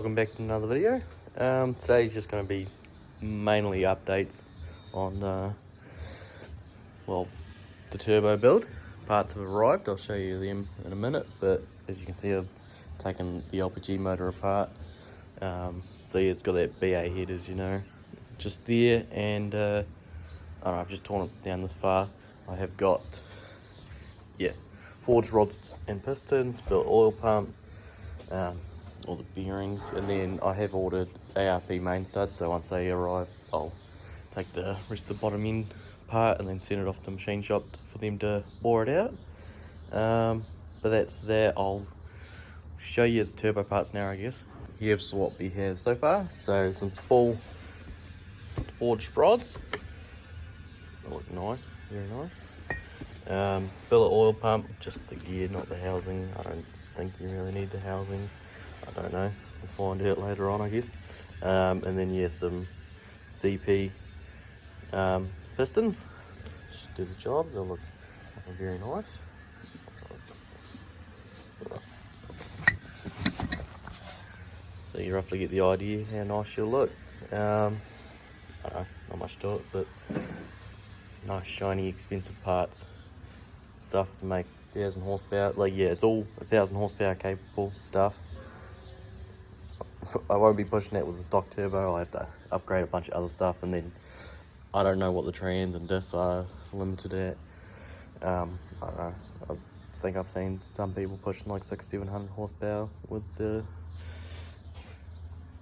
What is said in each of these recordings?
Welcome back to another video. Today's just going to be mainly updates on the turbo build. Parts have arrived, I'll show you them in a minute, but as you can see I've taken the LPG motor apart. See, it's got that BA head, as you know, just there, and I don't know, I've just torn it down this far. I have got forged rods and pistons, built oil pump, all the bearings, and then I have ordered ARP main studs, so once they arrive I'll take the rest of the bottom end part and then send it off to the machine shop for them to bore it out. But that's that. I'll show you the turbo parts now, I guess. Here's what we have so far. So some full forged rods, they look nice, very nice. Billet oil pump, just the gear, not the housing. I don't think you really need the housing. I don't know, we'll find out later on, I guess. And then some CP pistons. Should do the job. They'll look very nice. So you roughly get the idea how nice she'll look. I don't know, not much to it, but nice, shiny, expensive parts. Stuff to make 1,000 horsepower. It's all 1,000 horsepower capable stuff. I won't be pushing that with the stock turbo. I'll have to upgrade a bunch of other stuff, and then I don't know what the trans and diff are limited at. I don't know. I think I've seen some people pushing like 600-700 horsepower with the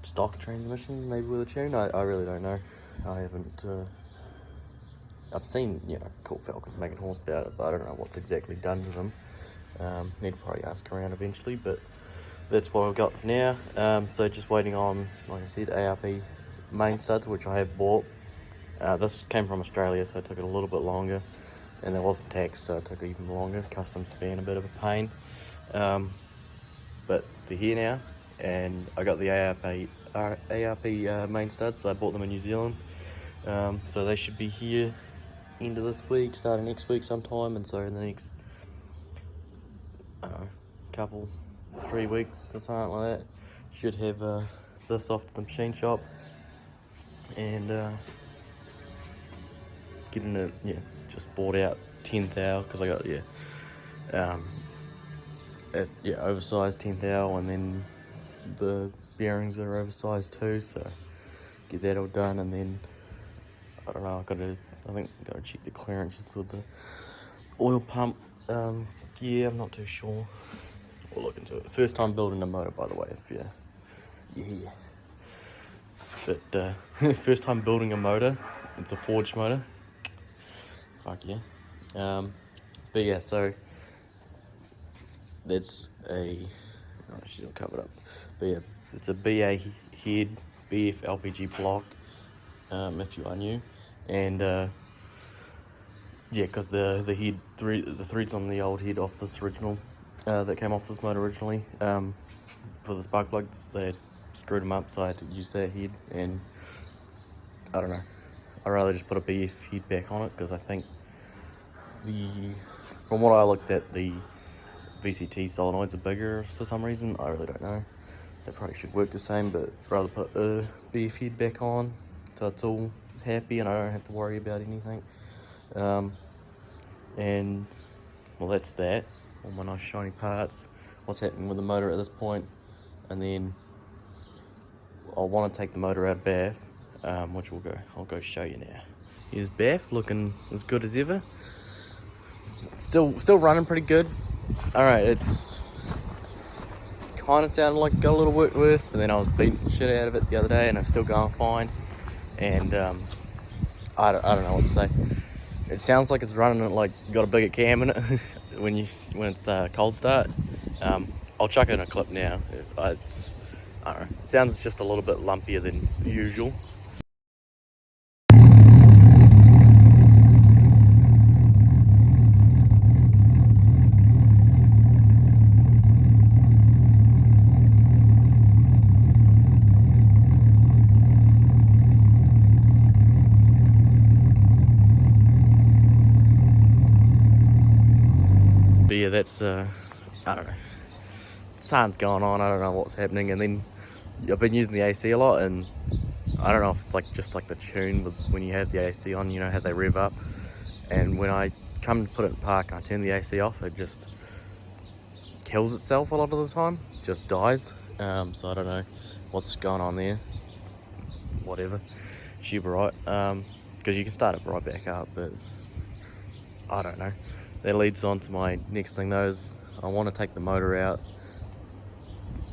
stock transmission, maybe with a tune. I really don't know. I haven't. I've seen cool Falcons making horsepower, but I don't know what's exactly done to them. Need to probably ask around eventually, but that's what I've got for now. So just waiting on, like I said, ARP main studs, which I have bought. This came from Australia, so it took it a little bit longer, and there wasn't tax, so it took even longer. Customs being a bit of a pain, but they're here now, and I got the ARP main studs, so I bought them in New Zealand. So they should be here end of this week, starting next week sometime, and so in the next couple 3 weeks or something like that, should have this off to the machine shop and getting it just bought out 10 thou, because I got oversized 10 thou, and then the bearings are oversized too, so get that all done. And then I don't know, I think I've got to check the clearances with the oil pump gear. I'm not too sure. We'll look into it. First time building a motor, by the way, if you're here. But first time building a motor. It's a forged motor. Fuck yeah. But yeah, so that's she's not covered up. But yeah, it's a BA head, BF LPG block, if you are new. And because the head the threads on the old head off this original that came off this motor originally, for the spark plugs, they had screwed them up, so I had to use that head. And I don't know, I'd rather just put a BF head back on it, because I think from what I looked at, the VCT solenoids are bigger for some reason. I really don't know. They probably should work the same, but I'd rather put a BF head back on so it's all happy and I don't have to worry about anything. And well, that's that. All my nice shiny parts. What's happening with the motor at this point, and then I want to take the motor out of bath, which I'll go show you now. Here's bath, looking as good as ever. Still running pretty good. All right, it's kind of sounded like it got a little worse, but then I was beating the shit out of it the other day, and it's still going fine. And I don't know what to say. It sounds like it's running like got a bigger cam in it when it's cold start. I'll chuck in a clip now. I don't know. It sounds just a little bit lumpier than usual. But yeah, that's I don't know. Something's going on. I don't know what's happening. And then I've been using the AC a lot, and I don't know if it's like just like the tune with when you have the AC on, you know how they rev up. And when I come to put it in park and I turn the AC off, it just kills itself a lot of the time, just dies. So I don't know what's going on there. Whatever, should be right. Because you can start it right back up, but I don't know. That leads on to my next thing though, is I want to take the motor out,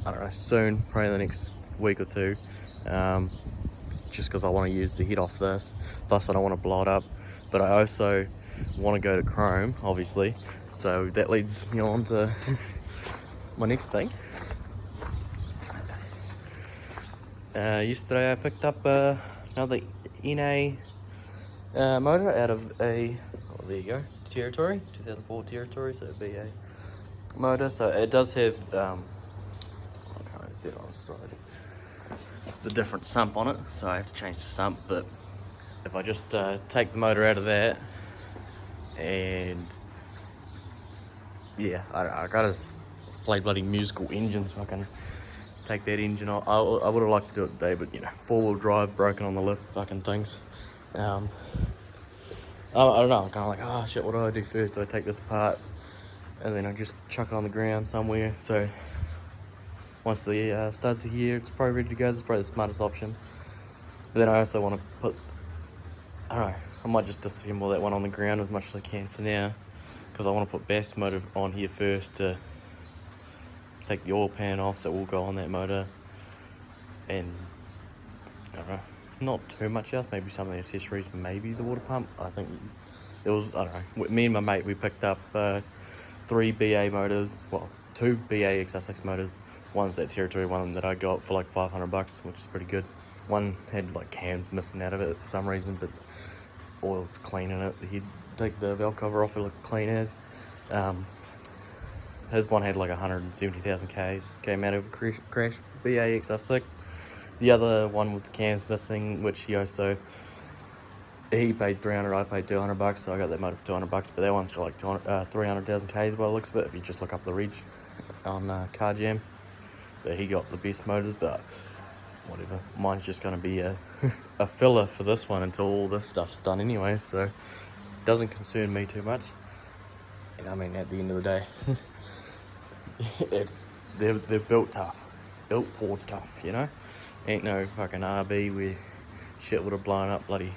I don't know, soon, probably the next week or two, just because I want to use the heat off this, plus I don't want to blow it up, but I also want to go to chrome, obviously, so that leads me on to my next thing. Yesterday I picked up another NA motor out of a, oh there you go, Territory, 2004 Territory, so BA motor. So it does have, I can't see it on the side, the different sump on it, so I have to change the sump. But if I just take the motor out of that, and yeah, I gotta play bloody musical engine so I can take that engine off. I would have liked to do it today, but you know, 4-wheel drive, broken on the lift fucking things. I don't know, I'm kind of like, oh shit, what do I do first? Do I take this apart and then I just chuck it on the ground somewhere? So once the studs are here, it's probably ready to go. That's probably the smartest option. But then I also want to put, I don't know, I might just disassemble that one on the ground as much as I can for now, because I want to put BoughtFor motor on here first to take the oil pan off that will go on that motor, and I don't know, not too much else, maybe some of the accessories, maybe the water pump. I think it was, I don't know, me and my mate, we picked up 3 BA motors, well, 2 BA XR6 motors. One's that Territory one that I got for like $500, which is pretty good. One had like cams missing out of it for some reason, but oil's clean in it. He'd take the valve cover off, it looked clean as. His one had like 170,000 Ks, came out of a crash, BA XR6. The other one with the cams missing, which he also, he paid $300, I paid $200, so I got that motor for $200. But that one's got like 300,000 Ks by the looks of it, if you just look up the reach on Car Jam. But he got the best motors, but whatever. Mine's just going to be a, a filler for this one until all this stuff's done anyway, so it doesn't concern me too much. And I mean, at the end of the day, they're built tough, built for tough, you know. Ain't no fucking RB where shit would have blown up bloody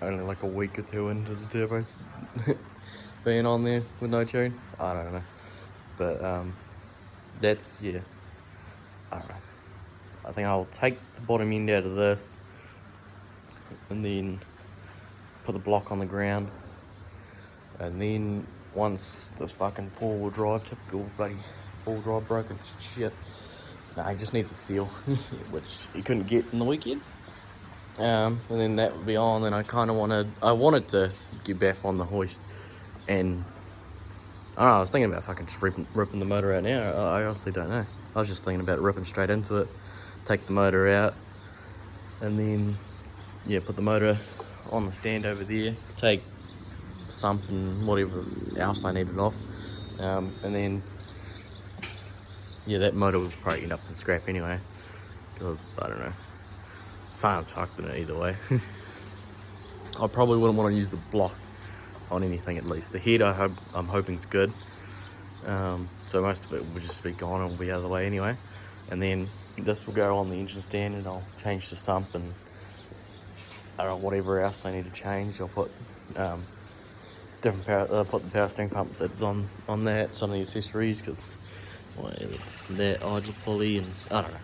only like a week or two into the turbos being on there with no tune. I don't know, but that's, yeah, I don't know. I think I'll take the bottom end out of this and then put the block on the ground, and then once this fucking 4-wheel drive, typical bloody 4-wheel drive broken shit, nah, he just needs a seal, which he couldn't get in the weekend. And then that would be on. And I wanted to get back on the hoist, and I don't know, I was thinking about fucking just ripping the motor out now. I honestly don't know. I was just thinking about ripping straight into it, take the motor out, and then yeah, put the motor on the stand over there, take sump and whatever else I needed off, and then yeah, that motor would probably end up in scrap anyway, because I don't know, sounds fucked in it either way. I probably wouldn't want to use the block on anything, at least. The head I'm hoping it's good, so most of it will just be gone and will be out of the way anyway. And then this will go on the engine stand, and I'll change the sump and I don't know, whatever else I need to change. I'll put different power, put the power steering pump sets on that, some of the accessories, because that idle pulley, and I don't know.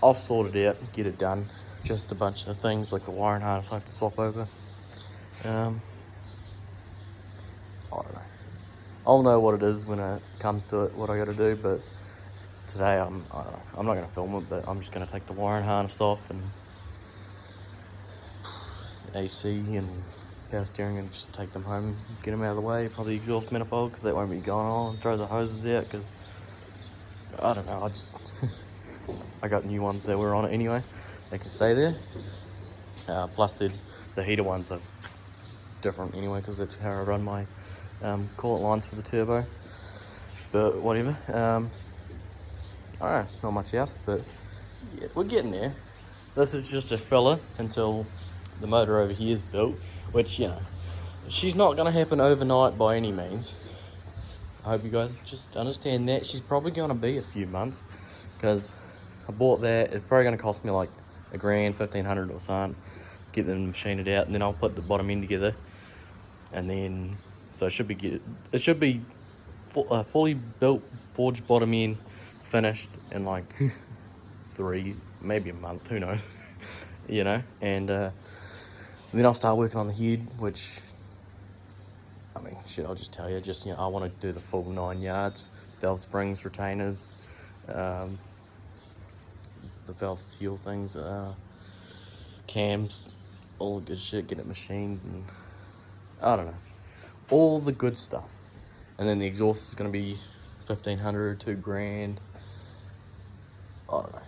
I'll sort it out, get it done. Just a bunch of things like the wiring harness I have to swap over. I don't know. I'll know what it is when it comes to it, what I got to do. But today I'm not going to film it, but I'm just going to take the wiring harness off and AC and power steering, and just take them home, get them out of the way. Probably exhaust manifold, because that won't be going on. Throw the hoses out, because I don't know, I got new ones that were on it anyway. They can stay there. Plus the heater ones are different anyway, because that's how I run my coolant lines for the turbo. But whatever. I don't know, not much else, but Yeah, we're getting there. This is just a filler until the motor over here is built, which, you know, she's not going to happen overnight by any means. I hope you guys just understand that. She's probably going to be a few months, because I bought that. It's probably going to cost me like $1,000, $1,500 or something, get them machined out, and then I'll put the bottom end together, and then so it should be fully built, forged bottom end, finished in like 3, maybe a month, who knows. You know, and then I'll start working on the head, which, I mean, shit, I'll just tell you, just, you know, I want to do the full 9 yards, valve springs, retainers, the valve seal things, cams, all the good shit, get it machined, and I don't know, all the good stuff. And then the exhaust is going to be $1,500, $2,000. I don't know.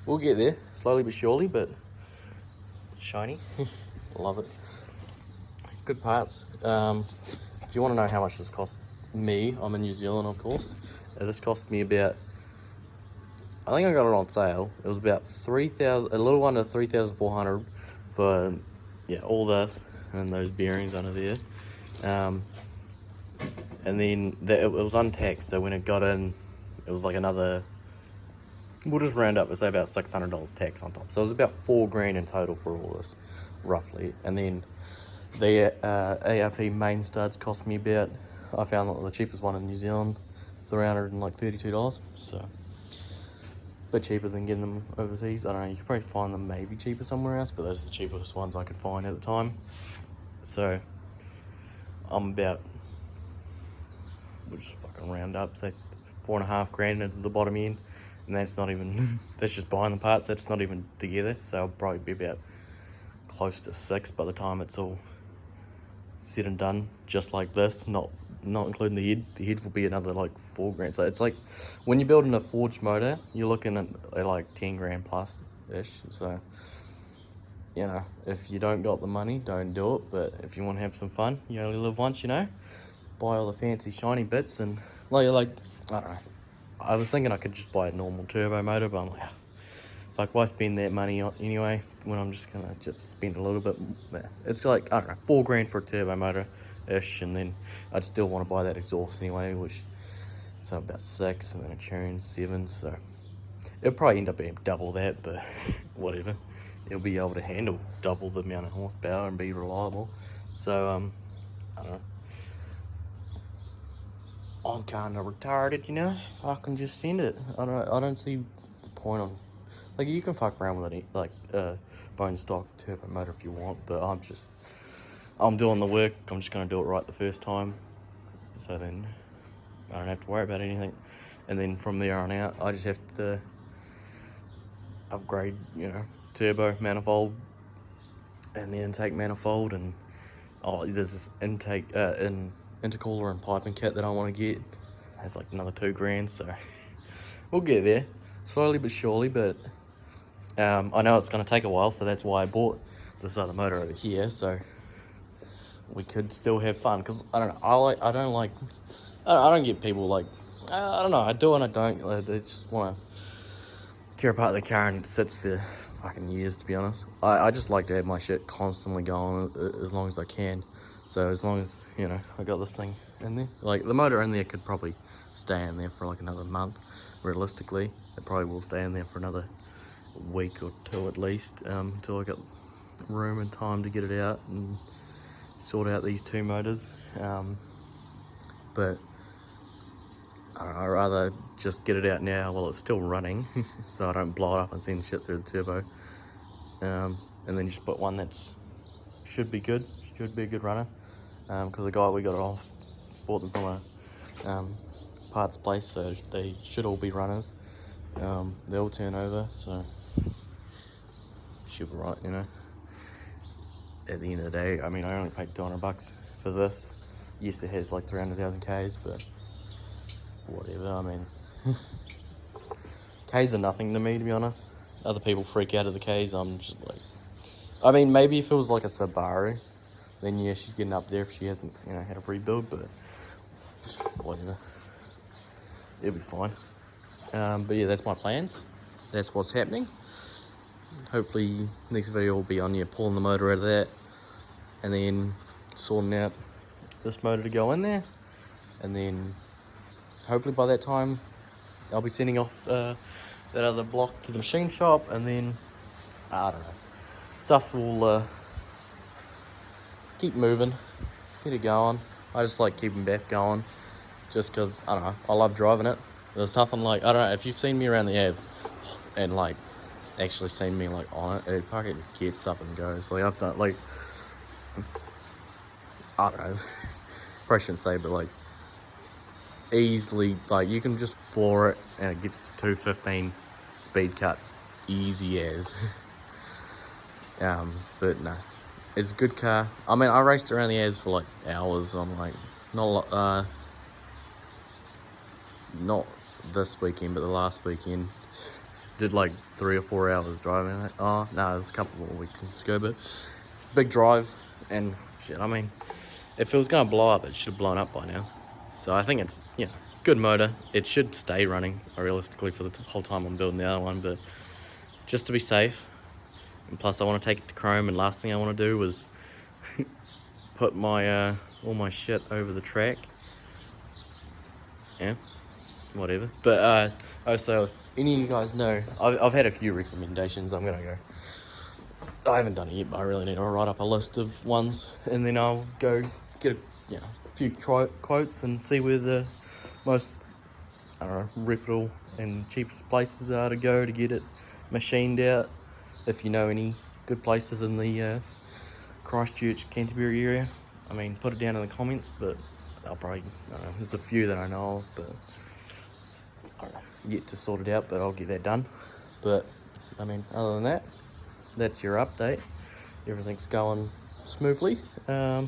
We'll get there, slowly but surely, but shiny. Love it. Good parts. If you want to know how much this cost me, I'm in New Zealand, of course. This cost me about, I think I got it on sale. It was about 3,000, a little under 3,400 for, yeah, all this and those bearings under there. And then it was untaxed, so when it got in, it was like another, we'll just round up and say about $600 tax on top. So it was about $4,000 in total for all this, roughly. And then the ARP main studs cost me about, I found the cheapest one in New Zealand, $332. So a bit cheaper than getting them overseas. I don't know, you could probably find them maybe cheaper somewhere else, but those are the cheapest ones I could find at the time. So I'm about, we'll just fucking round up, say $4,500 into the bottom end. And that's not even, that's just buying the parts, that's not even together. So I'll probably be about close to 6 by the time it's all said and done, just like this, not including the head. The head will be another like $4,000. So it's like, when you're building a forged motor, you're looking at like $10,000 plus ish. So, you know, if you don't got the money, don't do it. But if you want to have some fun, you only live once, you know, buy all the fancy shiny bits. And like I don't know, I was thinking I could just buy a normal turbo motor, but I'm like, why spend that money anyway when I'm just gonna spend a little bit more. It's like, I don't know, $4,000 for a turbo motor ish, and then I'd still want to buy that exhaust anyway, which, so about 6, and then a tune's 7, so it'll probably end up being double that, but whatever. It'll be able to handle double the amount of horsepower and be reliable. So I don't know, I'm kind of retarded, you know. I can just send it. I don't see the point on, like, you can fuck around with it, like bone stock turbo motor if you want, but I'm doing the work. I'm just gonna do it right the first time, so then I don't have to worry about anything. And then from there on out, I just have to upgrade, you know, turbo manifold and the intake manifold, and there's this intake intercooler and piping kit that I want to get. That's like another $2,000, so we'll get there slowly but surely. But I know it's going to take a while, so that's why I bought this other motor over here, so we could still have fun. Because I don't know, I don't get people like, I don't know, I do and I don't. They just want to tear apart the car and it sits for fucking years, to be honest. I just like to have my shit constantly going as long as I can. So as long as, you know, I got this thing in there, like the motor in there could probably stay in there for like another month. Realistically, it probably will stay in there for another week or 2 at least, until I got room and time to get it out and sort out these 2 motors. But I don't know, I'd rather just get it out now while it's still running so I don't blow it up and send shit through the turbo, and then just put one that's should be a good runner, because the guy we got it off bought them from a parts place, so they should all be runners. They all turn over, so should be right, you know. At the end of the day, I mean, I only paid $200 for this. Yes, it has like 300,000 Ks, but whatever. I mean, Ks are nothing to me, to be honest. Other people freak out at the Ks. I'm just like, I mean, maybe if it was like a Subaru, then yeah, she's getting up there if she hasn't, you know, had a rebuild, but whatever. It'll be fine. But yeah, that's my plans. that's what's happening. Hopefully next video will be on pulling the motor out of that, and then sorting out this motor to go in there, and then hopefully by that time I'll be sending off that other block to the machine shop, and then I don't know, stuff will keep moving, get it going. I just like keeping Beth going, just because, I don't know, I love driving it. There's nothing like, I don't know, if you've seen me around the Avs and like actually seen me like on it, it fucking gets up and goes. Like I've done, like, I don't know, probably shouldn't say, but like easily, like you can just floor it and it gets to 215 speed cut easy as. But no, it's a good car. I mean, I raced around the Avs for like hours. I'm like, not this weekend, but the last weekend did like 3 or 4 hours driving. Oh no, it was a couple more weeks ago, but big drive and shit. I mean, if it was gonna blow up, it should have blown up by now. So I think it's, you know, good motor. It should stay running realistically for the whole time I'm building the other one, but just to be safe. And plus I want to take it to Chrome, and last thing I want to do was put my all my shit over the track. Yeah, whatever. But also, if any of you guys know, I've had a few recommendations. I'm gonna go, I haven't done it yet, but I really need to write up a list of ones, and then I'll go get a few quotes and see where the most, I don't know, reputable and cheapest places are to go to get it machined out. If you know any good places in the Christchurch, Canterbury area, I mean, put it down in the comments. But I'll probably, I don't know, there's a few that I know of, but I don't know, yet to sort it out, but I'll get that done. But I mean, other than that, that's your update. Everything's going smoothly. Yeah,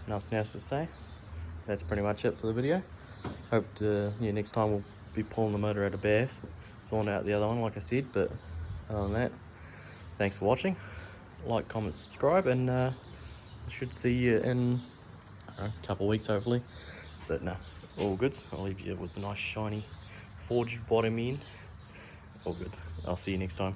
nothing else to say. That's pretty much it for the video. Hope to, next time we'll be pulling the motor out of Bath, sorting out the other one like I said. But other than that, thanks for watching. Like, comment, subscribe, and I should see you in a couple of weeks hopefully. But no, all good. I'll leave you with the nice shiny forged bottom end. All good. I'll see you next time.